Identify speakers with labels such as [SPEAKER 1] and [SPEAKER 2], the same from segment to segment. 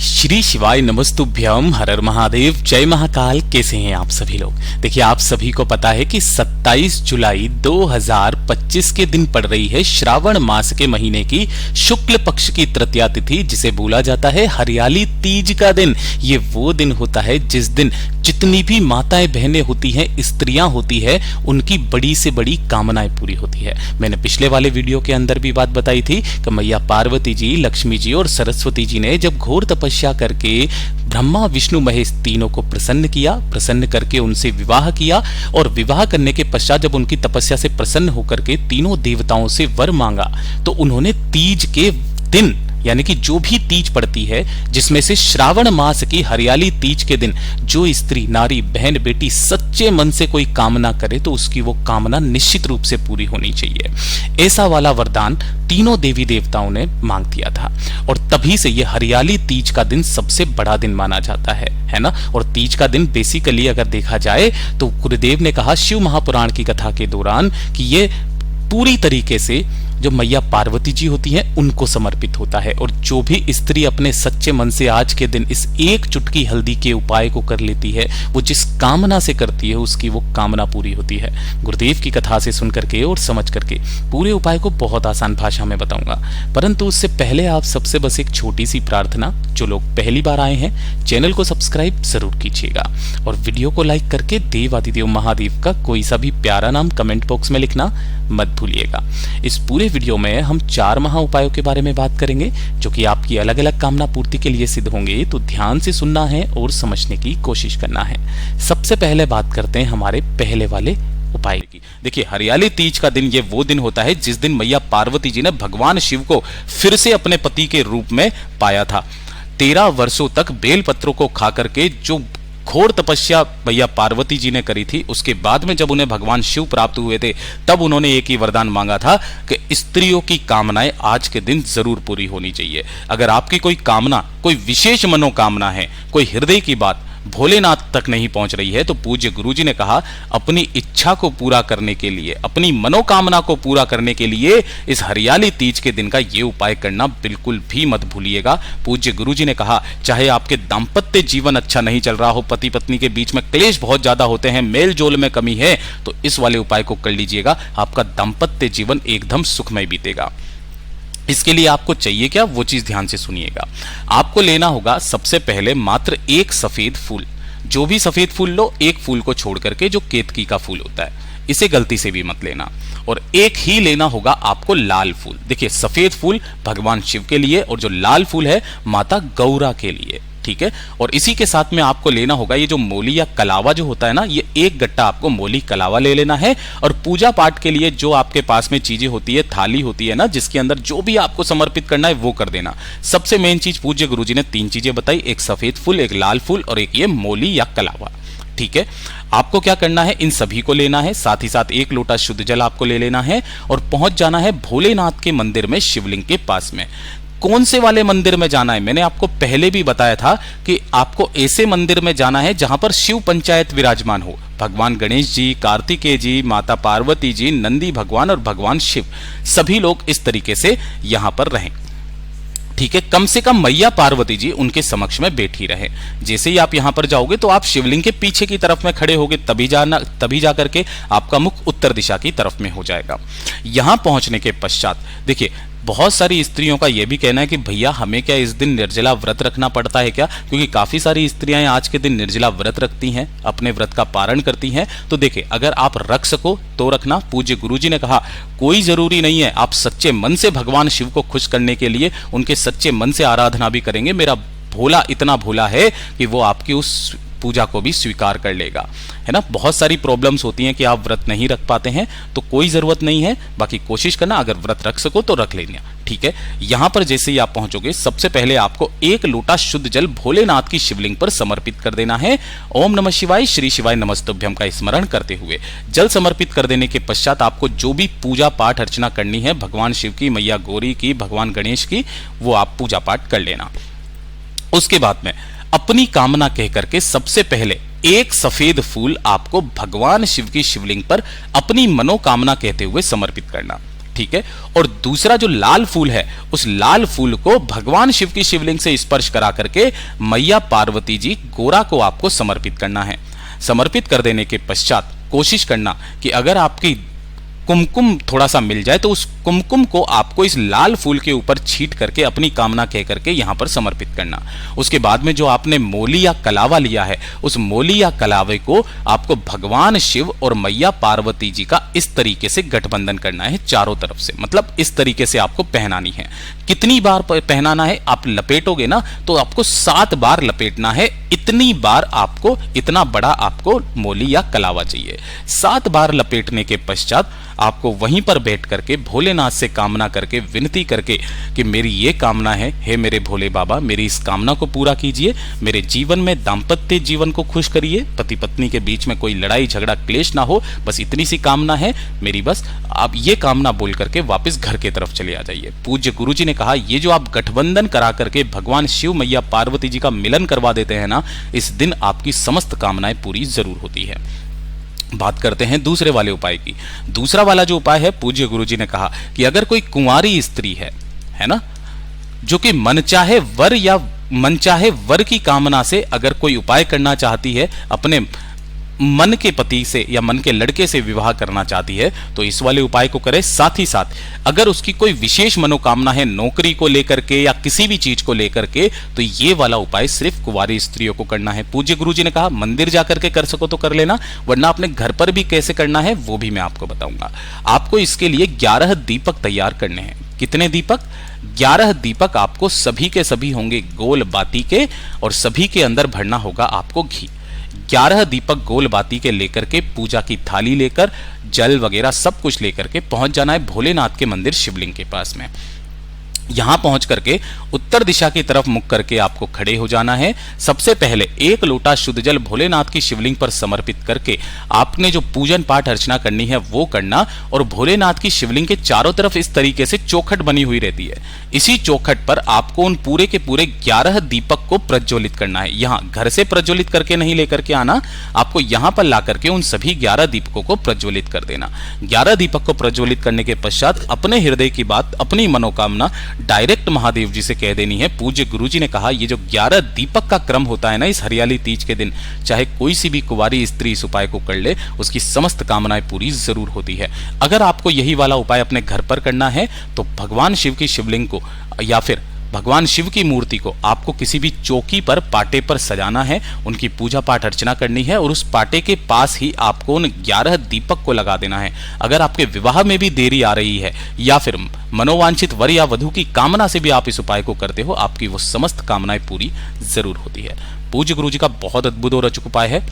[SPEAKER 1] श्री शिवाय नमस्तुभ्यम, हर हर महादेव, जय महाकाल। कैसे हैं आप सभी लोग। देखिए, आप सभी को पता है कि 27 जुलाई 2025 के दिन पड़ रही है श्रावण मास के महीने की शुक्ल पक्ष की तृतीया तिथि, जिसे बोला जाता है हरियाली तीज का दिन। ये वो दिन होता है जिस दिन जितनी भी माताएं बहनें होती हैं, स्त्रियां होती है, उनकी बड़ी से बड़ी कामनाएं पूरी होती है। मैंने पिछले वाले वीडियो के अंदर भी बात बताई थी कि मैया पार्वती जी, लक्ष्मी जी और सरस्वती जी ने जब घोर तपस्या करके ब्रह्मा विष्णु महेश तीनों को प्रसन्न करके उनसे विवाह किया, और विवाह करने के पश्चात जब उनकी तपस्या से प्रसन्न होकर के तीनों देवताओं से वर मांगा, तो उन्होंने तीज के दिन, यानी कि जो भी तीज पड़ती है, जिसमें से श्रावण मास की हरियाली तीज के दिन जो स्त्री, नारी, बहन, बेटी सच्चे मन से कोई कामना करे तो उसकी वो कामना निश्चित रूप से पूरी होनी चाहिए। ऐसा वाला वरदान तीनों देवी देवताओं ने मांग दिया था, और तभी से ये हरियाली तीज का दिन सबसे बड़ा दिन माना जाता है ना। और तीज का दिन बेसिकली अगर देखा जाए तो गुरुदेव ने कहा शिव महापुराण की कथा के दौरान कि ये पूरी तरीके से जो मैया पार्वती जी होती हैं उनको समर्पित होता है, और जो भी स्त्री अपने सच्चे मन से आज के दिन इस एक चुटकी हल्दी के उपाय को कर लेती है, वो जिस कामना से करती है उसकी वो कामना पूरी होती है। गुरुदेव की कथा से सुन करके और समझ करके पूरे उपाय को बहुत आसान भाषा में बताऊंगा, परंतु उससे पहले आप सबसे बस एक छोटी सी प्रार्थना, जो लोग पहली बार आए हैं चैनल को सब्सक्राइब जरूर कीजिएगा, और वीडियो को लाइक करके देवादिदेव महादेव का कोई सा भी प्यारा नाम कमेंट बॉक्स में लिखना मत भूलिएगा। इस पूरे वीडियो में हम 4 महा उपायों के बारे में बात करेंगे, जो कि आपकी अलग अलग कामना पूर्ति के लिए सिद्ध होंगे, तो ध्यान से सुनना है और समझने की कोशिश करना है। सबसे पहले बात करते हैं हमारे पहले वाले उपाय की। देखिए, हरियाली तीज का दिन ये वो दिन होता है जिस दिन मैया पार्वती जी ने भगवान शिव को फिर से अपने पति के रूप में पाया था। 13 वर्षों तक बेलपत्रों को खा करके जो घोर तपस्या मैया पार्वती जी ने करी थी, उसके बाद में जब उन्हें भगवान शिव प्राप्त हुए थे, तब उन्होंने एक ही वरदान मांगा था कि स्त्रियों की कामनाएं आज के दिन जरूर पूरी होनी चाहिए। अगर आपकी कोई कामना, कोई विशेष मनोकामना है, कोई हृदय की बात भोलेनाथ तक नहीं पहुंच रही है, तो पूज्य गुरुजी ने कहा अपनी इच्छा को पूरा करने के लिए, अपनी मनोकामना को पूरा करने के लिए इस हरियाली तीज के दिन का ये उपाय करना बिल्कुल भी मत भूलिएगा। पूज्य गुरुजी ने कहा चाहे आपके दाम्पत्य जीवन अच्छा नहीं चल रहा हो, पति पत्नी के बीच में क्लेश बहुत ज्यादा होते हैं, मेल जोल में कमी है, तो इस वाले उपाय को कर लीजिएगा, आपका दाम्पत्य जीवन एकदम सुखमय बीतेगा। इसके लिए आपको चाहिए क्या, वो चीज ध्यान से सुनिएगा। आपको लेना होगा सबसे पहले मात्र एक सफेद फूल। जो भी सफेद फूल लो, एक फूल को छोड़ करके जो केतकी का फूल होता है, इसे गलती से भी मत लेना। और एक ही लेना होगा आपको लाल फूल। देखिए, सफेद फूल भगवान शिव के लिए और जो लाल फूल है माता गौरा के लिए, ठीक है। और इसी के साथ में आपको लेना होगा ये जो मोली या कलावा जो होता है ना, ये एक गट्टा आपको मोली कलावा ले लेना है। और पूजा पाठ के लिए जो आपके पास में चीजें होती है, थाली होती है ना, जिसके अंदर जो भी आपको समर्पित करना है वो कर देना। सबसे मेन चीज पूज्य गुरुजी ने 3 चीजें बताई, एक सफेद फूल, एक लाल फूल और एक ये मोली या कलावा, ठीक है। आपको क्या करना है, इन सभी को लेना है, साथ ही साथ 1 लोटा शुद्ध जल आपको ले लेना है, और पहुंच जाना है भोलेनाथ के मंदिर में, शिवलिंग के पास में। कौन से वाले मंदिर में जाना है, मैंने आपको पहले भी बताया था कि आपको ऐसे मंदिर में जाना है जहां पर शिव पंचायत विराजमान हो। भगवान गणेश जी, कार्तिकेय जी, माता पार्वती जी, नंदी भगवान और भगवान शिव, सभी लोग इस तरीके से यहां पर रहें, ठीक है। कम से कम मैया पार्वती जी उनके समक्ष में बैठी रहे। जैसे ही आप यहां पर जाओगे तो आप शिवलिंग के पीछे की तरफ में खड़े होगे, तभी जा करके आपका मुख उत्तर दिशा की तरफ में हो जाएगा। यहां पहुंचने के पश्चात देखिए, बहुत सारी स्त्रियों का यह भी कहना है कि भैया हमें क्या इस दिन निर्जला व्रत रखना पड़ता है क्या, क्योंकि काफी सारी स्त्रियां आज के दिन निर्जला व्रत रखती हैं, अपने व्रत का पारण करती हैं। तो देखिए, अगर आप रख सको तो रखना। पूज्य गुरुजी ने कहा कोई जरूरी नहीं है, आप सच्चे मन से भगवान शिव को खुश करने के लिए उनके सच्चे मन से आराधना भी करेंगे, मेरा भोला इतना भोला है कि वो आपकी उस पूजा को भी स्वीकार कर लेगा, है ना। बहुत सारी प्रॉब्लम्स होती हैं कि आप व्रत नहीं रख पाते हैं, तो कोई जरूरत नहीं है, बाकी कोशिश करना, अगर व्रत रख सको तो रख लेना, ठीक है। यहां पर जैसे ही आप पहुंचोगे, सबसे पहले आपको 1 लोटा शुद्ध जल भोलेनाथ की शिवलिंग पर समर्पित कर देना है। ओम नमः शिवाय, श्री शिवाय नमस्तुभ्यम का स्मरण करते हुए जल समर्पित कर देने के पश्चात आपको जो भी पूजा पाठ अर्चना करनी है, भगवान शिव की, मैया गौरी की, भगवान गणेश की, वो आप पूजा पाठ कर लेना। उसके बाद में अपनी कामना कह करके सबसे पहले एक सफेद फूल आपको भगवान शिव की शिवलिंग पर अपनी मनोकामना कहते हुए समर्पित करना, ठीक है। और दूसरा जो लाल फूल है, उस लाल फूल को भगवान शिव की शिवलिंग से स्पर्श करा करके मैया पार्वती जी गोरा को आपको समर्पित करना है। समर्पित कर देने के पश्चात कोशिश करना कि अगर आपकी कुमकुम थोड़ा सा मिल जाए तो उस कुमकुम को आपको इस लाल फूल के ऊपर छींट करके अपनी कामना कह करके यहां पर समर्पित करना। उसके बाद में जो आपने मोली या कलावा लिया है, उस मोली या कलावे को आपको भगवान शिव और मैया पार्वती जी का इस तरीके से गठबंधन करना है चारों तरफ से, मतलब इस तरीके से आपको पहनानी है। कितनी बार पहनाना है? आप लपेटोगे ना तो आपको 7 बार लपेटना है। इतनी बार आपको, इतना बड़ा आपको मोली या कलावा चाहिए। 7 बार लपेटने के पश्चात आपको वहीं पर बैठ करके भोलेनाथ से कामना करके, विनती करके कि मेरी ये कामना है, हे मेरे भोले बाबा मेरी इस कामना को पूरा कीजिए, मेरे जीवन में दाम्पत्य जीवन को खुश करिए, पति पत्नी के बीच में कोई लड़ाई झगड़ा क्लेश ना हो, बस इतनी सी कामना है मेरी। बस आप ये कामना बोल करके वापस घर की तरफ चले आ जाइए। पूज्य गुरु जी ने कहा ये जो आप गठबंधन करा करके भगवान शिव मैया पार्वती जी का मिलन करवा देते हैं ना, इस दिन आपकी समस्त कामनाएं पूरी जरूर होती है। बात करते हैं दूसरे वाले उपाय की। दूसरा वाला जो उपाय है, पूज्य गुरुजी ने कहा कि अगर कोई कुंवारी स्त्री है ना, जो कि मनचाहे वर या मनचाहे वर की कामना से अगर कोई उपाय करना चाहती है, अपने मन के पति से या मन के लड़के से विवाह करना चाहती है, तो इस वाले उपाय को करे। साथ ही साथ अगर उसकी कोई विशेष मनोकामना है नौकरी को लेकर के या किसी भी चीज को लेकर के, तो ये वाला उपाय सिर्फ कुंवारी स्त्रियों को करना है। पूज्य गुरुजी ने कहा मंदिर जाकर के कर सको तो कर लेना, वरना अपने घर पर भी कैसे करना है वो भी मैं आपको बताऊंगा। आपको इसके लिए 11 दीपक तैयार करने हैं। कितने दीपक? 11 दीपक आपको सभी के सभी होंगे गोल बाती के, और सभी के अंदर भरना होगा आपको घी। 11 दीपक गोल बाती के लेकर के, पूजा की थाली लेकर, जल वगैरह सब कुछ लेकर के पहुंच जाना है भोलेनाथ के मंदिर शिवलिंग के पास में। यहां पहुंच करके उत्तर दिशा की तरफ मुख करके आपको खड़े हो जाना है। सबसे पहले 1 लोटा शुद्ध जल भोलेनाथ की शिवलिंग पर समर्पित करके आपने जो पूजन पाठ अर्चना करनी है वो करना, और भोलेनाथ की शिवलिंग के चारों तरफ इस तरीके से चौखट बनी हुई रहती है। इसी चौखट पर आपको उन पूरे के पूरे 11 दीपक को प्रज्वलित करना है। यहां घर से प्रज्वलित करके नहीं लेकर के आना, आपको यहां पर ला करके उन सभी 11 दीपकों को प्रज्वलित कर देना। 11 दीपक को प्रज्वलित करने के पश्चात अपने हृदय की बात, अपनी मनोकामना डायरेक्ट महादेव जी से कह देनी है। पूज्य गुरुजी ने कहा ये जो 11 दीपक का क्रम होता है ना इस हरियाली तीज के दिन, चाहे कोई सी भी कुंवारी स्त्री इस उपाय को कर ले, उसकी समस्त कामनाएं पूरी जरूर होती है। अगर आपको यही वाला उपाय अपने घर पर करना है तो भगवान शिव की शिवलिंग को या फिर भगवान शिव की मूर्ति को आपको किसी भी चौकी पर, पाटे पर सजाना है, उनकी पूजा पाठ अर्चना करनी है, और उस पाटे के पास ही आपको उन 11 दीपक को लगा देना है। अगर आपके विवाह में भी देरी आ रही है या फिर मनोवांछित वर या वधू की कामना से भी आप इस उपाय को करते हो, आपकी वो समस्त कामनाएं पूरी जरूर होती है। पूज्य गुरु जी का बहुत अद्भुत और अचूक उपाय है,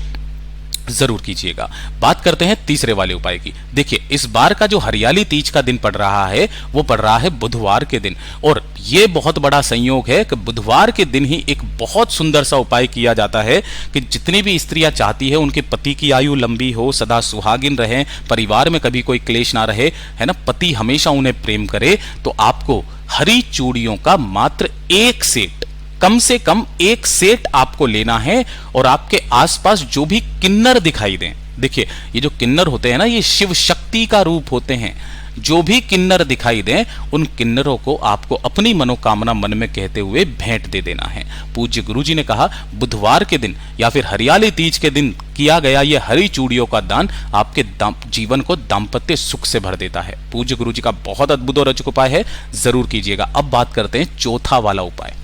[SPEAKER 1] जरूर कीजिएगा। बात करते हैं तीसरे वाले उपाय की। देखिए इस बार का जो हरियाली तीज का दिन पड़ रहा है वो पड़ रहा है बुधवार के दिन, और ये बहुत बड़ा संयोग है कि बुधवार के दिन ही एक बहुत सुंदर सा उपाय किया जाता है कि जितनी भी स्त्रियां चाहती है उनके पति की आयु लंबी हो, सदा सुहागिन रहें, परिवार में कभी कोई क्लेश ना रहे, है ना, पति हमेशा उन्हें प्रेम करे, तो आपको हरी चूड़ियों का मात्र 1 सेट, कम से कम 1 सेट आपको लेना है, और आपके आसपास जो भी किन्नर दिखाई दें, देखिए ये जो किन्नर होते हैं ना ये शिव शक्ति का रूप होते हैं, जो भी किन्नर दिखाई दें उन किन्नरों को आपको अपनी मनोकामना मन में कहते हुए भेंट दे देना है। पूज्य गुरुजी ने कहा बुधवार के दिन या फिर हरियाली तीज के दिन किया गया ये हरी चूड़ियों का दान आपके जीवन को दाम्पत्य सुख से भर देता है। पूज्य गुरुजी का बहुत अद्भुत और अचूक उपाय है, जरूर कीजिएगा। अब बात करते हैं चौथा वाला उपाय,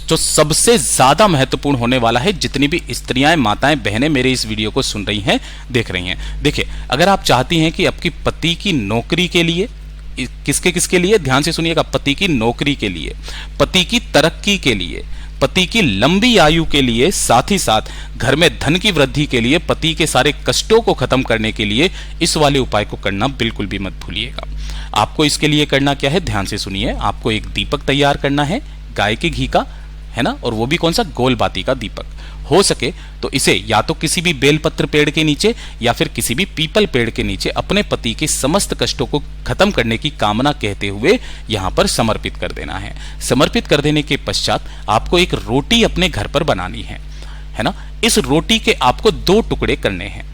[SPEAKER 1] जो सबसे ज्यादा महत्वपूर्ण होने वाला है। जितनी भी स्त्रियां, माताएं, बहनें मेरे इस वीडियो को सुन रही हैं, देख रही हैं, देखिए अगर आप चाहती हैं कि आपकी पति की नौकरी के लिए, किसके लिए, ध्यान से सुनिएगा, पति की नौकरी के लिए, पति की तरक्की के लिए, पति की लंबी आयु के लिए, साथ ही साथ घर में धन की वृद्धि के लिए, पति के सारे कष्टों को खत्म करने के लिए इस वाले उपाय को करना बिल्कुल भी मत भूलिएगा। आपको इसके लिए करना क्या है, ध्यान से सुनिए। आपको एक दीपक तैयार करना है गाय के घी का, है ना, और वो भी कौन सा, गोल बाती का दीपक। हो सके तो इसे या तो किसी भी बेलपत्र पेड़ के नीचे या फिर किसी भी पीपल पेड़ के नीचे अपने पति के समस्त कष्टों को खत्म करने की कामना कहते हुए यहां पर समर्पित कर देना है। समर्पित कर देने के पश्चात आपको एक रोटी अपने घर पर बनानी है ना। इस रोटी के आपको 2 टुकड़े करने हैं।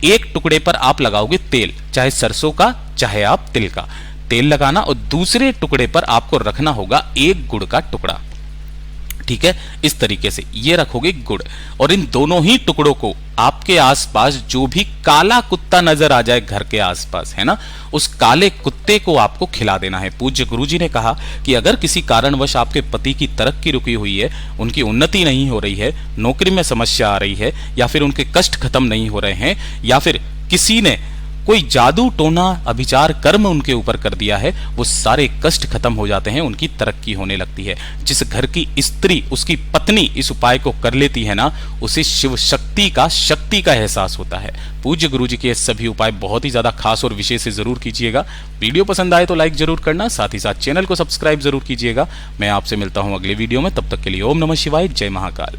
[SPEAKER 1] एक टुकड़े पर आप लगाओगे तेल, चाहे सरसों का चाहे आप तिल का। तेल लगाना और दूसरे टुकड़े पर आपको रखना होगा एक गुड़ का टुकड़ा। ठीक है, इस तरीके से ये रखोगे गुड़, और इन दोनों ही टुकड़ों को आपके आसपास जो भी काला कुत्ता नजर आ जाए घर के आसपास, है ना, उस काले कुत्ते को आपको खिला देना है। पूज्य गुरुजी ने कहा कि अगर किसी कारणवश आपके पति की तरक्की रुकी हुई है, उनकी उन्नति नहीं हो रही है, नौकरी में समस्या आ रही है, या फिर उनके कष्ट खत्म नहीं हो रहे हैं, या फिर किसी ने कोई जादू टोना अभिचार कर्म उनके ऊपर कर दिया है, वो सारे कष्ट खत्म हो जाते हैं, उनकी तरक्की होने लगती है। जिस घर की स्त्री, उसकी पत्नी इस उपाय को कर लेती है ना, उसे शिव शक्ति का एहसास होता है। पूज्य गुरुजी के सभी उपाय बहुत ही ज्यादा खास और विशेष से जरूर कीजिएगा। वीडियो पसंद आए तो लाइक जरूर करना, साथ ही साथ चैनल को सब्सक्राइब जरूर कीजिएगा। मैं आपसे मिलता हूं अगले वीडियो में, तब तक के लिए ओम नमः शिवाय, जय महाकाल।